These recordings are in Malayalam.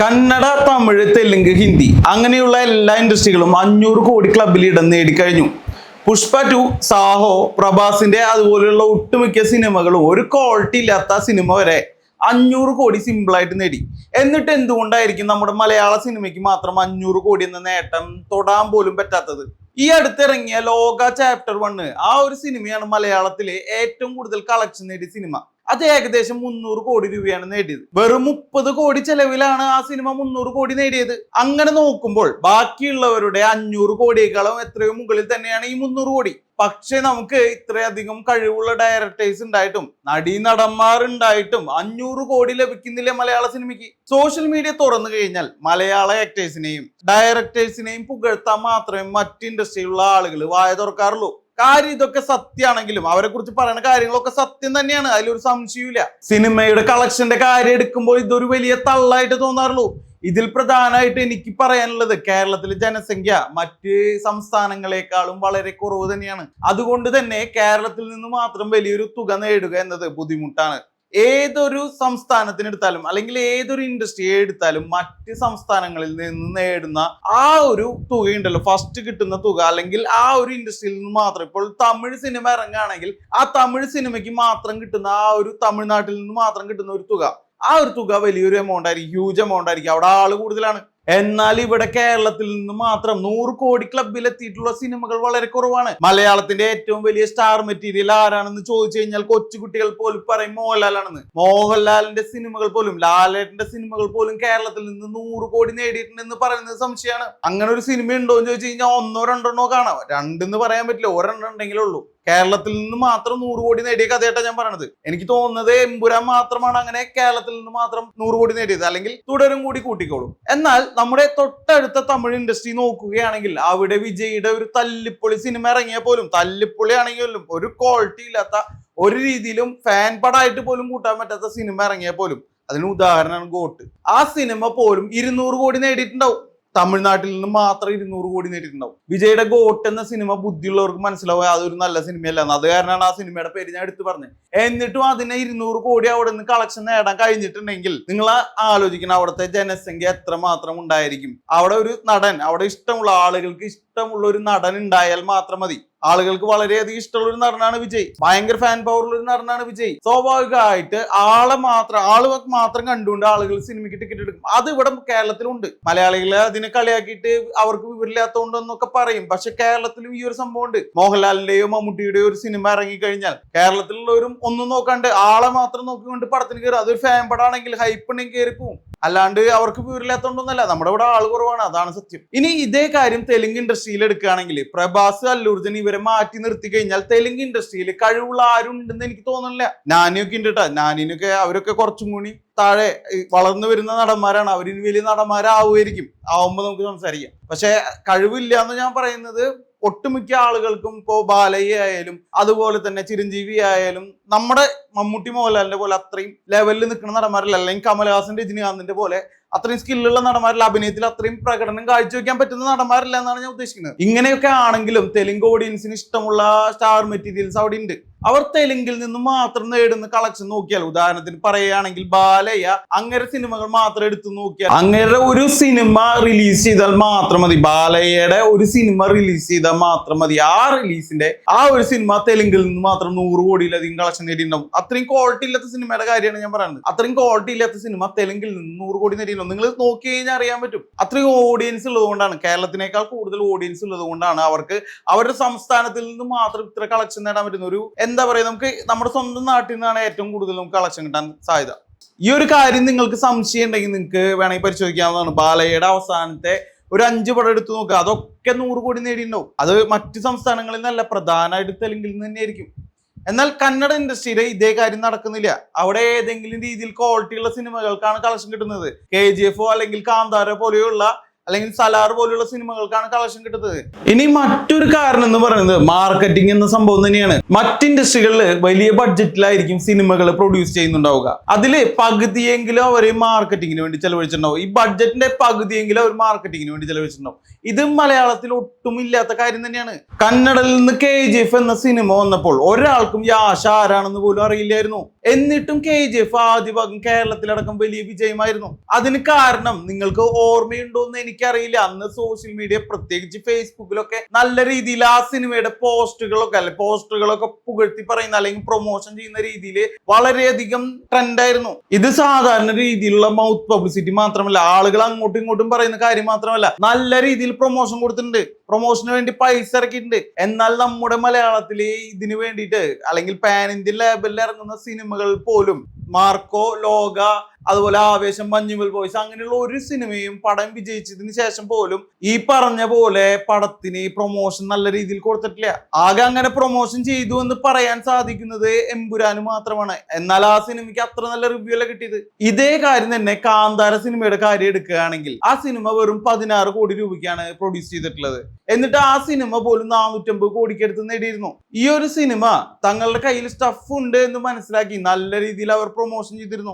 കന്നഡ, തമിഴ്, തെലുങ്ക്, ഹിന്ദി അങ്ങനെയുള്ള എല്ലാ ഇൻഡസ്ട്രികളും 500 കോടി ക്ലബിൽ ഇടം നേടിക്കഴിഞ്ഞു. പുഷ്പ 2, സാഹോ, പ്രഭാസിന്റെ അതുപോലെയുള്ള ഒട്ടുമിക്ക സിനിമകളും ഒരു ക്വാളിറ്റി ഇല്ലാത്ത സിനിമ വരെ 500 കോടി സിമ്പിളായിട്ട് നേടി. എന്നിട്ട് എന്തുകൊണ്ടായിരിക്കും നമ്മുടെ മലയാള സിനിമയ്ക്ക് മാത്രം 500 കോടി എന്ന നേട്ടം തൊടാൻ പോലും പറ്റാത്തത്? ഈ അടുത്തിറങ്ങിയ ലോക ചാപ്റ്റർ 1 ആ ഒരു സിനിമയാണ് മലയാളത്തിലെ ഏറ്റവും കൂടുതൽ കളക്ഷൻ നേടിയ സിനിമ. അത് ഏകദേശം 300 കോടി രൂപയാണ് നേടിയത്. വെറും 30 കോടി ചെലവിലാണ് ആ സിനിമ 300 കോടി നേടിയത്. അങ്ങനെ നോക്കുമ്പോൾ ബാക്കിയുള്ളവരുടെ 500 കോടിയേക്കാളും എത്രയോ മുകളിൽ തന്നെയാണ് ഈ 300 കോടി. പക്ഷെ നമുക്ക് ഇത്രയധികം കഴിവുള്ള ഡയറക്ടേഴ്സ് ഉണ്ടായിട്ടും നടീനടന്മാർ ഉണ്ടായിട്ടും 500 കോടി ലഭിക്കുന്നില്ല മലയാള സിനിമയ്ക്ക്. സോഷ്യൽ മീഡിയ തുറന്നു കഴിഞ്ഞാൽ മലയാള ആക്ടേഴ്സിനെയും ഡയറക്ടേഴ്സിനെയും പുകഴ്ത്താൻ മാത്രമേ മറ്റ് ഇൻഡസ്ട്രിയിലുള്ള ആളുകൾ വായ തുറക്കാറുള്ളൂ. കാര്യം ഇതൊക്കെ സത്യമാണെങ്കിലും അവരെ കുറിച്ച് പറയുന്ന കാര്യങ്ങളൊക്കെ സത്യം തന്നെയാണ്, അതിലൊരു സംശയമില്ല. സിനിമയുടെ കളക്ഷന്റെ കാര്യം എടുക്കുമ്പോൾ ഇതൊരു വലിയ തള്ളായിട്ട് തോന്നാറുള്ളൂ. ഇതിൽ പ്രധാനമായിട്ട് എനിക്ക് പറയാനുള്ളത് കേരളത്തിലെ ജനസംഖ്യ മറ്റ് സംസ്ഥാനങ്ങളെക്കാളും വളരെ കുറവ് തന്നെയാണ്. അതുകൊണ്ട് തന്നെ കേരളത്തിൽ നിന്ന് മാത്രം വലിയൊരു തുക നേടുക എന്നത് ബുദ്ധിമുട്ടാണ്. ഏതൊരു സംസ്ഥാനത്തിനെടുത്താലും അല്ലെങ്കിൽ ഏതൊരു ഇൻഡസ്ട്രിയെ എടുത്താലും മറ്റ് സംസ്ഥാനങ്ങളിൽ നിന്ന് നേടുന്ന ആ ഒരു തുകയുണ്ടല്ലോ, ഫസ്റ്റ് കിട്ടുന്ന തുക അല്ലെങ്കിൽ ആ ഒരു ഇൻഡസ്ട്രിയിൽ നിന്ന് മാത്രം. ഇപ്പോൾ തമിഴ് സിനിമ ഇറങ്ങുകയാണെങ്കിൽ ആ തമിഴ് സിനിമയ്ക്ക് മാത്രം കിട്ടുന്ന ആ ഒരു തമിഴ്നാട്ടിൽ നിന്ന് മാത്രം കിട്ടുന്ന ഒരു തുക, ആ ഒരു തുക വലിയൊരു എമൗണ്ട് ആയിരിക്കും, ഹ്യൂജ് എമൗണ്ട് ആയിരിക്കും. അവിടെ ആള് കൂടുതലാണ്. എന്നാൽ ഇവിടെ കേരളത്തിൽ നിന്ന് മാത്രം 100 കോടി ക്ലബിൽ എത്തിയിട്ടുള്ള സിനിമകൾ വളരെ കുറവാണ്. മലയാളത്തിന്റെ ഏറ്റവും വലിയ സ്റ്റാർ മെറ്റീരിയൽ ആരാണെന്ന് ചോദിച്ചു കഴിഞ്ഞാൽ കൊച്ചുകുട്ടികൾ പോലും പറയും മോഹൻലാൽ ആണെന്ന്. മോഹൻലാലിന്റെ സിനിമകൾ പോലും, ലാലേട്ടന്റെ സിനിമകൾ പോലും കേരളത്തിൽ നിന്ന് 100 കോടി നേടിയിട്ടുണ്ടെന്ന് പറയുന്നത് സംശയമാണ്. അങ്ങനെ ഒരു സിനിമ ഉണ്ടോ എന്ന് ചോദിച്ചു കഴിഞ്ഞാൽ 1 2 എണ്ണോ കാണാം. 2 പറയാൻ പറ്റില്ല, 1 ഉണ്ടെങ്കിലേ ഉള്ളൂ. കേരളത്തിൽ നിന്ന് മാത്രം 100 കോടി നേടിയ കഥയായിട്ടാണ് ഞാൻ പറഞ്ഞത്. എനിക്ക് തോന്നുന്നത് എമ്പുരാൻ മാത്രമാണ് അങ്ങനെ കേരളത്തിൽ നിന്ന് മാത്രം 100 കോടി നേടിയത്, അല്ലെങ്കിൽ തുടരും കൂടി കൂട്ടിക്കോളും. എന്നാൽ നമ്മുടെ തൊട്ടടുത്ത തമിഴ് ഇൻഡസ്ട്രി നോക്കുകയാണെങ്കിൽ അവിടെ വിജയുടെ ഒരു തല്ലിപ്പൊളി സിനിമ ഇറങ്ങിയ പോലും, തല്ലിപ്പൊളി ആണെങ്കിലും ഒരു ക്വാളിറ്റി ഇല്ലാത്ത, ഒരു രീതിയിലും ഫാൻ പടായിട്ട് പോലും കൂട്ടാൻ പറ്റാത്ത സിനിമ ഇറങ്ങിയ പോലും, അതിന് ഉദാഹരണമാണ് ഗോട്ട്. ആ സിനിമ പോലും 200 കോടി നേടിയിട്ടുണ്ടാവും. തമിഴ്നാട്ടിൽ നിന്ന് മാത്രം 200 കോടി നേടിയിട്ടുണ്ടാവും. വിജയുടെ ഗോട്ട് എന്ന സിനിമ ബുദ്ധിയുള്ളവർക്ക് മനസ്സിലാവുക അതൊരു നല്ല സിനിമയല്ല. അത് കാരണമാണ് ആ സിനിമയുടെ പേര് ഞാൻ എടുത്തു പറഞ്ഞത്. എന്നിട്ടും അതിനെ 200 കോടി അവിടെ നിന്ന് കളക്ഷൻ നേടാൻ കഴിഞ്ഞിട്ടുണ്ടെങ്കിൽ നിങ്ങൾ ആലോചിക്കണം അവിടുത്തെ ജനസംഖ്യ എത്രമാത്രം ഉണ്ടായിരിക്കും. അവിടെ ഒരു നടൻ, അവിടെ ഇഷ്ടമുള്ള ആളുകൾക്ക് ഇഷ്ടമുള്ള ഒരു നടൻ ഉണ്ടായാൽ മാത്രം മതി. ആളുകൾക്ക് വളരെയധികം ഇഷ്ടമുള്ള ഒരു നടനാണ് വിജയ്. ഭയങ്കര ഫാൻ പവറുള്ള ഒരു നടനാണ് വിജയ്. സ്വാഭാവികമായിട്ട് ആളെ മാത്രം കണ്ടുകൊണ്ട് ആളുകൾ സിനിമയ്ക്ക് ടിക്കറ്റ് എടുക്കും. അത് ഇവിടെ കേരളത്തിലുണ്ട്. മലയാളികളെ അതിനെ കളിയാക്കിയിട്ട് അവർക്ക് വിവരമില്ലാത്തതുകൊണ്ടെന്നൊക്കെ പറയും. പക്ഷെ കേരളത്തിലും ഈ ഒരു സംഭവം ഉണ്ട്. മോഹൻലാലിന്റെയോ മമ്മൂട്ടിയുടെയോ ഒരു സിനിമ ഇറങ്ങിക്കഴിഞ്ഞാൽ കേരളത്തിലുള്ളവരും ഒന്നും നോക്കാണ്ട് ആളെ മാത്രം നോക്കിക്കൊണ്ട് പടത്തിന് കയറും. അതൊരു ഫാൻ പടാണെങ്കിൽ ഹൈപ്പ് ഉണ്ടെങ്കിൽ കയറി പോവും. അല്ലാണ്ട് അവർക്ക് വിവരമില്ലാത്തതുകൊണ്ടൊന്നല്ല, നമ്മുടെ ഇവിടെ ആള് കുറവാണ്, അതാണ് സത്യം. ഇനി ഇതേ കാര്യം തെലുങ്ക് ഇൻഡസ്ട്രിയിൽ എടുക്കുകയാണെങ്കിൽ പ്രഭാസ്, അല്ലു അർജുൻ ഇവരെ മാറ്റി നിർത്തി കഴിഞ്ഞാൽ തെലുങ്ക് ഇൻഡസ്ട്രിയിൽ കഴിവുള്ള ആരും ഉണ്ടെന്ന് എനിക്ക് തോന്നുന്നില്ല. നാനിയൊക്കെ ഉണ്ട് കേട്ടോ. നാനിനൊക്കെ അവരൊക്കെ കുറച്ചും കൂടി താഴെ വളർന്നു വരുന്ന നടന്മാരാണ്. അവരിന് വലിയ നടന്മാരാവുമായിരിക്കും. ആവുമ്പോൾ നമുക്ക് സംസാരിക്കാം. പക്ഷെ കഴിവില്ല എന്ന് ഞാൻ പറയുന്നത് ഒട്ടുമിക്ക ആളുകൾക്കും ഇപ്പോൾ ബാലയ്യ ആയാലും അതുപോലെ തന്നെ ചിരഞ്ജീവി ആയാലും നമ്മുടെ മമ്മൂട്ടി മോഹൻലാലിന്റെ പോലെ അത്രയും ലെവലിൽ നിൽക്കുന്ന നടന്മാരല്ല, അല്ലെങ്കിൽ കമൽഹാസൻ രജനീകാന്തിന്റെ പോലെ അത്രയും സ്കില്ലുള്ള നടന്മാരിൽ, അഭിനയത്തിൽ അത്രയും പ്രകടനം കാഴ്ചവെക്കാൻ പറ്റുന്ന നടന്മാരില്ല എന്നാണ് ഞാൻ ഉദ്ദേശിക്കുന്നത്. ഇങ്ങനെയൊക്കെ ആണെങ്കിലും തെലുങ്ക് ഓഡിയൻസിന് ഇഷ്ടമുള്ള സ്റ്റാർ മെറ്റീരിയൽസ് അവിടെ ഉണ്ട്. അവർ തെലുങ്കിൽ നിന്ന് മാത്രം നേടുന്ന കളക്ഷൻ നോക്കിയാൽ, ഉദാഹരണത്തിന് പറയുകയാണെങ്കിൽ ബാലയ്യ അങ്ങനെ സിനിമകൾ മാത്രം എടുത്തു നോക്കിയാൽ, അങ്ങനെ ഒരു സിനിമ റിലീസ് ചെയ്താൽ മാത്രം മതി, ബാലയ്യയുടെ ഒരു സിനിമ റിലീസ് ചെയ്താൽ മാത്രം മതി, ആ റിലീസിന്റെ ആ ഒരു സിനിമ തെലുങ്കിൽ നിന്ന് മാത്രം 100 കോടിയിലധികം കളക്ഷൻ നേടിയിട്ടുണ്ടാവും. അത്രയും ക്വാളിറ്റി ഇല്ലാത്ത സിനിമയുടെ കാര്യമാണ് ഞാൻ പറയുന്നത്. അത്രയും ക്വാളിറ്റി ഇല്ലാത്ത സിനിമ തെലുങ്കിൽ നിന്ന് 100 കോടി നേടിയിട്ടുണ്ടാവും. നിങ്ങൾ നോക്കി കഴിഞ്ഞാൽ അറിയാൻ പറ്റും. അത്രയും ഓഡിയൻസ് ഉള്ളതുകൊണ്ടാണ്, കേരളത്തിനേക്കാൾ കൂടുതൽ ഓഡിയൻസ് ഉള്ളത് കൊണ്ടാണ് അവർക്ക് അവരുടെ സംസ്ഥാനത്തിൽ നിന്ന് മാത്രം ഇത്ര കളക്ഷൻ നേടാൻ പറ്റുന്ന ഒരു, എന്താ പറയുക, നമുക്ക് നമ്മുടെ സ്വന്തം നാട്ടിൽ നിന്നാണ് ഏറ്റവും കൂടുതൽ നമുക്ക് കളക്ഷൻ കിട്ടാൻ സാധ്യത. ഈ ഒരു കാര്യം നിങ്ങൾക്ക് സംശയം ഉണ്ടെങ്കിൽ നിങ്ങൾക്ക് വേണമെങ്കിൽ പരിശോധിക്കാവുന്നതാണ്. ബാലയ്യയുടെ അവസാനത്തെ ഒരു 5 പടം എടുത്തു നോക്കുക, അതൊക്കെ 100 കോടി നേടിയിട്ടുണ്ടാവും. അത് മറ്റു സംസ്ഥാനങ്ങളിൽ നിന്നല്ല, പ്രധാനമായിട്ട് തെലുങ്കിൽ നിന്ന് തന്നെയായിരിക്കും. എന്നാൽ കന്നഡ ഇൻഡസ്ട്രിയിലെ ഇതേ കാര്യം നടക്കുന്നില്ല. അവിടെ ഏതെങ്കിലും രീതിയിൽ ക്വാളിറ്റി ഉള്ള സിനിമകൾക്കാണ് കളക്ഷൻ കിട്ടുന്നത്. KGF അല്ലെങ്കിൽ കാന്താര പോലെയുള്ള അല്ലെങ്കിൽ സലാർ പോലുള്ള സിനിമകൾക്കാണ് കളക്ഷൻ കിട്ടുന്നത്. ഇനി മറ്റൊരു കാരണം എന്ന് പറയുന്നത് മാർക്കറ്റിംഗ് എന്ന സംഭവം തന്നെയാണ്. മറ്റ് ഇൻഡസ്ട്രികളിൽ വലിയ ബഡ്ജറ്റിലായിരിക്കും സിനിമകൾ പ്രൊഡ്യൂസ് ചെയ്യുന്നുണ്ടാവുക. അതില് പകുതിയെങ്കിലും അവർ മാർക്കറ്റിങ്ങിന് വേണ്ടി ചെലവഴിച്ചിട്ടുണ്ടാവും. ഈ ബഡ്ജറ്റിന്റെ പകുതിയെങ്കിലും അവർ മാർക്കറ്റിങ്ങിന് വേണ്ടി ചെലവഴിച്ചിട്ടുണ്ടാവും. ഇത് മലയാളത്തിൽ ഒട്ടും ഇല്ലാത്ത കാര്യം തന്നെയാണ്. കന്നഡയിൽ നിന്ന് KGF എന്ന സിനിമ വന്നപ്പോൾ ഒരാൾക്കും യാഷ ആരാണെന്ന് പോലും അറിയില്ലായിരുന്നു. എന്നിട്ടും KGF ആദ്യ ഭാഗം കേരളത്തിലടക്കം വലിയ വിജയമായിരുന്നു. അതിന് കാരണം നിങ്ങൾക്ക് ഓർമ്മയുണ്ടോ എന്ന് എനിക്കറിയില്ല. അന്ന് സോഷ്യൽ മീഡിയ, പ്രത്യേകിച്ച് ഫേസ്ബുക്കിലൊക്കെ നല്ല രീതിയിൽ ആ സിനിമയുടെ പോസ്റ്ററുകളൊക്കെ പുകഴ്ത്തി പറയുന്ന അല്ലെങ്കിൽ പ്രൊമോഷൻ ചെയ്യുന്ന രീതിയിൽ വളരെയധികം ട്രെൻഡായിരുന്നു. ഇത് സാധാരണ രീതിയിലുള്ള മൗത്ത് പബ്ലിസിറ്റി മാത്രമല്ല, ആളുകൾ അങ്ങോട്ടും ഇങ്ങോട്ടും പറയുന്ന കാര്യം മാത്രമല്ല, നല്ല രീതിയിൽ പ്രൊമോഷൻ കൊടുത്തിട്ടുണ്ട്, പ്രൊമോഷന് വേണ്ടി പൈസ ഇറക്കിയിട്ടുണ്ട്. എന്നാൽ നമ്മുടെ മലയാളത്തിലെ ഇതിന് വേണ്ടിയിട്ട് അല്ലെങ്കിൽ പാൻ ഇന്ത്യൻ ലേബലിൽ ഇറങ്ങുന്ന സിനിമകൾ പോലും മാർക്കോ, ലോക, അതുപോലെ ആവേശം, മഞ്ഞുമൽ ബോയ്സ് അങ്ങനെയുള്ള ഒരു സിനിമയും പടം വിജയിച്ചതിന് ശേഷം പോലും ഈ പറഞ്ഞ പോലെ പടത്തിന് പ്രൊമോഷൻ നല്ല രീതിയിൽ കൊടുത്തിട്ടില്ല. ആകെ അങ്ങനെ പ്രൊമോഷൻ ചെയ്തു എന്ന് പറയാൻ സാധിക്കുന്നത് എമ്പുരാന് മാത്രമാണ്. എന്നാൽ ആ സിനിമയ്ക്ക് അത്ര നല്ല റിവ്യൂ അല്ല കിട്ടിയത്. ഇതേ കാര്യം തന്നെ കാന്താര സിനിമയുടെ കാര്യം എടുക്കുകയാണെങ്കിൽ ആ സിനിമ വെറും 16 കോടി രൂപയ്ക്കാണ് പ്രൊഡ്യൂസ് ചെയ്തിട്ടുള്ളത്. എന്നിട്ട് ആ സിനിമ പോലും 450 കോടിക്ക് അടുത്ത് നേടിയിരുന്നു. ഈ ഒരു സിനിമ തങ്ങളുടെ കയ്യിൽ സ്റ്റഫ് ഉണ്ട് എന്ന് മനസ്സിലാക്കി നല്ല രീതിയിൽ അവർ പ്രൊമോഷൻ ചെയ്തിരുന്നു.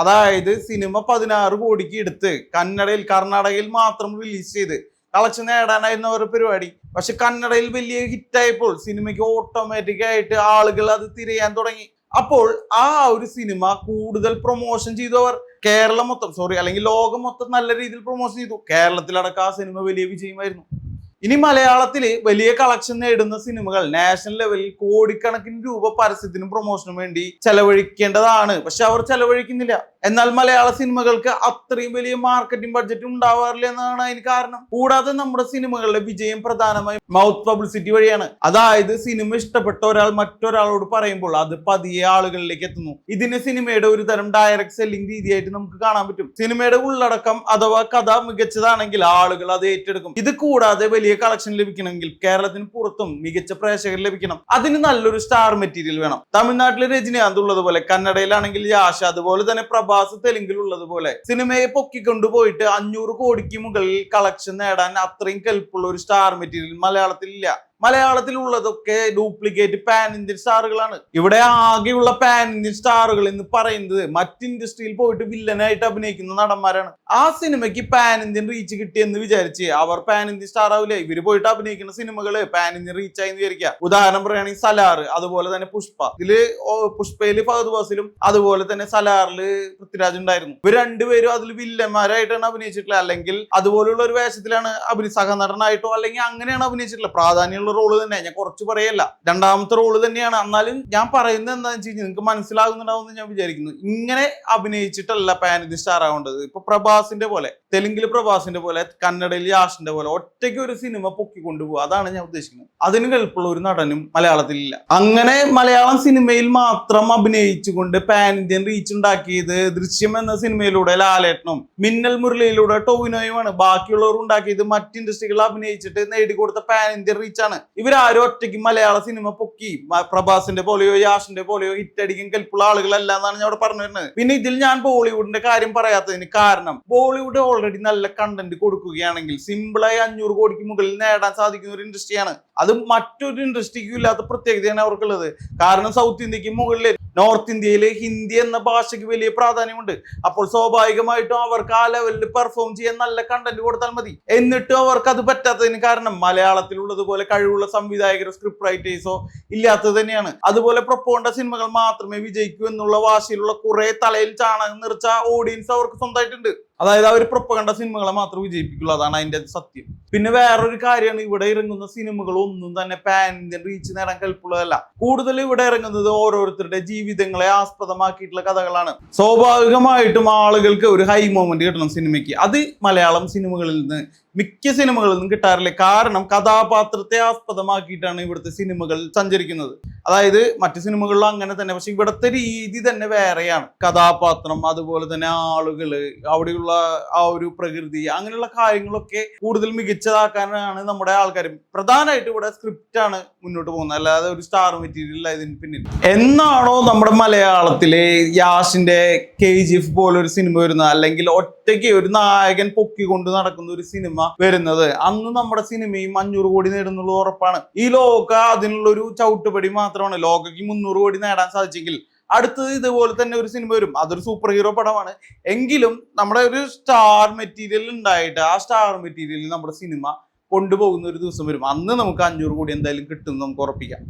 അതായത് സിനിമ 16 കോടിക്ക് എടുത്ത് കർണാടകയിൽ മാത്രം റിലീസ് ചെയ്ത് കളക്ഷൻ നേടാനായിരുന്നു അവരുടെ പരിപാടി. പക്ഷെ കന്നഡയിൽ വലിയ ഹിറ്റായപ്പോൾ സിനിമയ്ക്ക് ഓട്ടോമാറ്റിക് ആയിട്ട് ആളുകൾ അത് തിരയാൻ തുടങ്ങി. അപ്പോൾ ആ ഒരു സിനിമ കൂടുതൽ പ്രൊമോഷൻ ചെയ്തു അവർ. കേരളം മൊത്തം അല്ലെങ്കിൽ ലോകം മൊത്തം നല്ല രീതിയിൽ പ്രൊമോഷൻ ചെയ്തു. കേരളത്തിലടക്കം ആ സിനിമ വലിയ വിജയമായിരുന്നു. ഇനി മലയാളത്തില് വലിയ കളക്ഷൻ നേടുന്ന സിനിമകൾ നാഷണൽ ലെവലിൽ കോടിക്കണക്കിന് രൂപ പരസ്യത്തിനും പ്രൊമോഷനും വേണ്ടി ചെലവഴിക്കേണ്ടതാണ്. പക്ഷെ അവർ ചെലവഴിക്കുന്നില്ല. എന്നാൽ മലയാള സിനിമകൾക്ക് അത്രയും വലിയ മാർക്കറ്റിംഗ് ബഡ്ജറ്റ് ഉണ്ടാവാറില്ല എന്നതാണ് അതിന് കാരണം. കൂടാതെ നമ്മുടെ സിനിമകളുടെ വിജയം പ്രധാനമായും മൗത്ത് പബ്ലിസിറ്റി വഴിയാണ്. അതായത് സിനിമ ഇഷ്ടപ്പെട്ട ഒരാൾ മറ്റൊരാളോട് പറയുമ്പോൾ അത് പതിയെ ആളുകളിലേക്ക് എത്തുന്നു. ഇതിന് സിനിമയുടെ ഒരു തരം ഡയറക്ട് സെല്ലിംഗ് രീതിയായിട്ട് നമുക്ക് കാണാൻ പറ്റും. സിനിമയുടെ ഉള്ളടക്കം അഥവാ കഥ മികച്ചതാണെങ്കിൽ ആളുകൾ അത് ഏറ്റെടുക്കും. ഇത് കൂടാതെ വലിയ കളക്ഷൻ ലഭിക്കണമെങ്കിൽ കേരളത്തിന് പുറത്തും മികച്ച പ്രേക്ഷകർ ലഭിക്കണം. അതിന് നല്ലൊരു സ്റ്റാർ മെറ്റീരിയൽ വേണം. തമിഴ്നാട്ടിലെ രജനികാന്ത് ഉള്ളതുപോലെ കന്നഡയിലാണെങ്കിൽ യാഷ, അതുപോലെ തന്നെ പ്രഭാസ് തെലുങ്കിൽ ഉള്ളതുപോലെ സിനിമയെ പൊക്കിക്കൊണ്ടുപോയിട്ട് 500 കോടിക്ക് മുകളിൽ കളക്ഷൻ നേടാൻ അത്രയും കെൽപ്പുള്ള ഒരു സ്റ്റാർ മെറ്റീരിയൽ മലയാളത്തിൽ ഇല്ല. മലയാളത്തിലുള്ളതൊക്കെ ഡ്യൂപ്ലിക്കേറ്റ് പാൻ ഇന്ത്യൻ സ്റ്റാറുകളാണ്. ഇവിടെ ആകെയുള്ള പാൻ ഇന്ത്യൻ സ്റ്റാറുകൾ എന്ന് പറയുന്നത് മറ്റ് ഇൻഡസ്ട്രിയിൽ പോയിട്ട് വില്ലനായിട്ട് അഭിനയിക്കുന്ന നടന്മാരാണ്. ആ സിനിമയ്ക്ക് പാൻ ഇന്ത്യൻ റീച്ച് കിട്ടിയെന്ന് വിചാരിച്ച് അവർ പാൻ ഇന്ത്യൻ സ്റ്റാർ ആവില്ല. ഇവര് പോയിട്ട് അഭിനയിക്കുന്ന സിനിമകള് പാൻ ഇന്ത്യൻ റീച്ച് ആയി എന്ന് വിചാരിക്കുക. ഉദാഹരണം പറയുകയാണെങ്കിൽ സലാർ, അതുപോലെ തന്നെ പുഷ്പ. ഇതില് പുഷ്പയില് ഫഹദ് ഫാസിലും അതുപോലെ തന്നെ സലാറില് പൃഥ്വിരാജ് ഉണ്ടായിരുന്നു. ഇവർ രണ്ടുപേരും അതിൽ വില്ലന്മാരായിട്ടാണ് അഭിനയിച്ചിട്ടുള്ളത്. അല്ലെങ്കിൽ അതുപോലുള്ള ഒരു വേഷത്തിലാണ് സഹനടനായിട്ടോ അല്ലെങ്കിൽ അങ്ങനെയാണ് അഭിനയിച്ചിട്ടുള്ളത്. പ്രാധാന്യം റോള് തന്നെ, ഞാൻ കുറച്ച് പറയല്ല, രണ്ടാമത്തെ റോള് തന്നെയാണ്. എന്നാലും ഞാൻ പറയുന്നത് എന്താണെന്ന് വെച്ച് കഴിഞ്ഞാൽ നിങ്ങൾക്ക് മനസ്സിലാകുന്നുണ്ടാവും ഞാൻ വിചാരിക്കുന്നു. ഇങ്ങനെ അഭിനയിച്ചിട്ടല്ല പാൻ ഇന്ത്യൻ സ്റ്റാർ ആവേണ്ടത്. ഇപ്പൊ പ്രഭാസിന്റെ പോലെ, തെലുങ്കില് പ്രഭാസിന്റെ പോലെ, കന്നഡയിൽ യാഷിന്റെ പോലെ ഒറ്റയ്ക്ക് ഒരു സിനിമ പൊക്കിക്കൊണ്ടുപോകുക, അതാണ് ഞാൻ ഉദ്ദേശിക്കുന്നത്. അതിന് കെൽപ്പുള്ള ഒരു നടനും മലയാളത്തിലില്ല. അങ്ങനെ മലയാളം സിനിമയിൽ മാത്രം അഭിനയിച്ചുകൊണ്ട് പാൻ ഇന്ത്യൻ റീച്ച് ഉണ്ടാക്കിയത് ദൃശ്യം എന്ന സിനിമയിലൂടെ ലാലേട്ടനും മിന്നൽ മുരളിയിലൂടെ ടോവിനോയുമാണ്. ബാക്കിയുള്ളവർ ഉണ്ടാക്കിയത് മറ്റ് ഇൻഡസ്ട്രികളിൽ അഭിനയിച്ചിട്ട് നേടിക്കൊടുത്ത പാൻ ഇന്ത്യൻ റീച്ച് ആണ്. ഇവരാരും ഒറ്റയ്ക്ക് മലയാള സിനിമ പൊക്കി പ്രഭാസിന്റെ പോലെയോ യാഷിന്റെ പോലെയോ ഹിറ്റടിക്കാൻ കെൽപ്പുള്ള ആളുകളല്ല എന്നാണ് ഞാൻ അവിടെ പറഞ്ഞു വരുന്നത്. പിന്നെ ഇതിൽ ഞാൻ ബോളിവുഡിന്റെ കാര്യം പറയാത്തതിന് കാരണം ബോളിവുഡ് ഓൾറെഡി നല്ല കണ്ടന്റ് കൊടുക്കുകയാണെങ്കിൽ സിമ്പിളായി 500 കോടിക്ക് മുകളിൽ നേടാൻ സാധിക്കുന്ന ഒരു ഇൻഡസ്ട്രിയാണ്. അത് മറ്റൊരു ഇൻഡസ്ട്രിക്കും ഇല്ലാത്ത പ്രത്യേകതയാണ് അവർക്കുള്ളത്. കാരണം സൗത്ത് ഇന്ത്യക്ക് മുകളിൽ നോർത്ത് ഇന്ത്യയിൽ ഹിന്ദി എന്ന ഭാഷയ്ക്ക് വലിയ പ്രാധാന്യമുണ്ട്. അപ്പോൾ സ്വാഭാവികമായിട്ടും അവർക്ക് ആ ലെവലിൽ പെർഫോം ചെയ്യാൻ നല്ല കണ്ടന്റ് കൊടുത്താൽ മതി. എന്നിട്ടും അവർക്ക് അത് പറ്റാത്തതിന് കാരണം മലയാളത്തിലുള്ളതുപോലെ കഴിവുള്ള സംവിധായകരോ സ്ക്രിപ്റ്റ് റൈറ്റേഴ്സോ ഇല്ലാത്തത് തന്നെയാണ്. അതുപോലെ പ്രൊപ്പോണ്ട സിനിമകൾ മാത്രമേ വിജയിക്കൂ എന്നുള്ള വാശിയിലുള്ള കുറെ തലയിൽ ചാണകം നിറച്ച ഓഡിയൻസ് അവർക്ക് സ്വന്തമായിട്ടുണ്ട്. അതായത് അവർ പ്രൊപ്പഗണ്ട സിനിമകളെ മാത്രം വിജയിപ്പിക്കുള്ളൂ, അതാണ് അതിന്റെ സത്യം. പിന്നെ വേറൊരു കാര്യമാണ്, ഇവിടെ ഇറങ്ങുന്ന സിനിമകളൊന്നും തന്നെ പാൻ ഇന്ത്യൻ റീച്ച് നേടാൻ കെൽപ്പുള്ളതല്ല. കൂടുതൽ ഇവിടെ ഇറങ്ങുന്നത് ഓരോരുത്തരുടെ ജീവിതങ്ങളെ ആസ്പദമാക്കിയിട്ടുള്ള കഥകളാണ്. സ്വാഭാവികമായിട്ടും ആളുകൾക്ക് ഒരു ഹൈ മൊമെന്റ് കിട്ടണം സിനിമയ്ക്ക്. അത് മലയാളം സിനിമകളിൽ നിന്ന് മിക്ക സിനിമകളിൽ നിന്നും കിട്ടാറില്ല. കാരണം കഥാപാത്രത്തെ ആസ്പദമാക്കിയിട്ടാണ് ഇവിടുത്തെ സിനിമകൾ സഞ്ചരിക്കുന്നത്. അതായത് മറ്റു സിനിമകളിലും അങ്ങനെ തന്നെ, പക്ഷെ ഇവിടുത്തെ രീതി തന്നെ വേറെയാണ്. കഥാപാത്രം, അതുപോലെ തന്നെ ആളുകള്, അവിടെയുള്ള ആ ഒരു പ്രകൃതി, അങ്ങനെയുള്ള കാര്യങ്ങളൊക്കെ കൂടുതൽ മികച്ചതാക്കാനാണ് നമ്മുടെ ആൾക്കാർ. പ്രധാനമായിട്ട് ഇവിടെ സ്ക്രിപ്റ്റ് ആണ് മുന്നോട്ട് പോകുന്നത്, അല്ലാതെ ഒരു സ്റ്റാർ മെറ്റീരിയൽ ഇതിന് പിന്നിൽ. എന്നാണോ നമ്മുടെ മലയാളത്തിലെ യാഷിന്റെ KGF പോലൊരു സിനിമ വരുന്നത്, അല്ലെങ്കിൽ ഒറ്റ ഒറ്റയ്ക്ക് ഒരു നായകൻ പൊക്കിക്കൊണ്ട് നടക്കുന്ന ഒരു സിനിമ വരുന്നത്, അന്ന് നമ്മുടെ സിനിമയും 500 കോടി നേടുന്നുള്ള ഉറപ്പാണ്. ഈ ലോക അതിനുള്ള ഒരു ചവിട്ടുപടി മാത്രമാണ്. ലോകയ്ക്ക് 300 കോടി നേടാൻ സാധിച്ചെങ്കിൽ അടുത്തത് ഇതുപോലെ തന്നെ ഒരു സിനിമ വരും. അതൊരു സൂപ്പർ ഹീറോ പടമാണ്. എങ്കിലും നമ്മുടെ ഒരു സ്റ്റാർ മെറ്റീരിയൽ ഉണ്ടായിട്ട് ആ സ്റ്റാർ മെറ്റീരിയലിൽ നമ്മുടെ സിനിമ കൊണ്ടുപോകുന്ന ഒരു ദിവസം വരും. അന്ന് നമുക്ക് 500 കോടി എന്തായാലും കിട്ടും നമുക്ക് ഉറപ്പിക്കാം.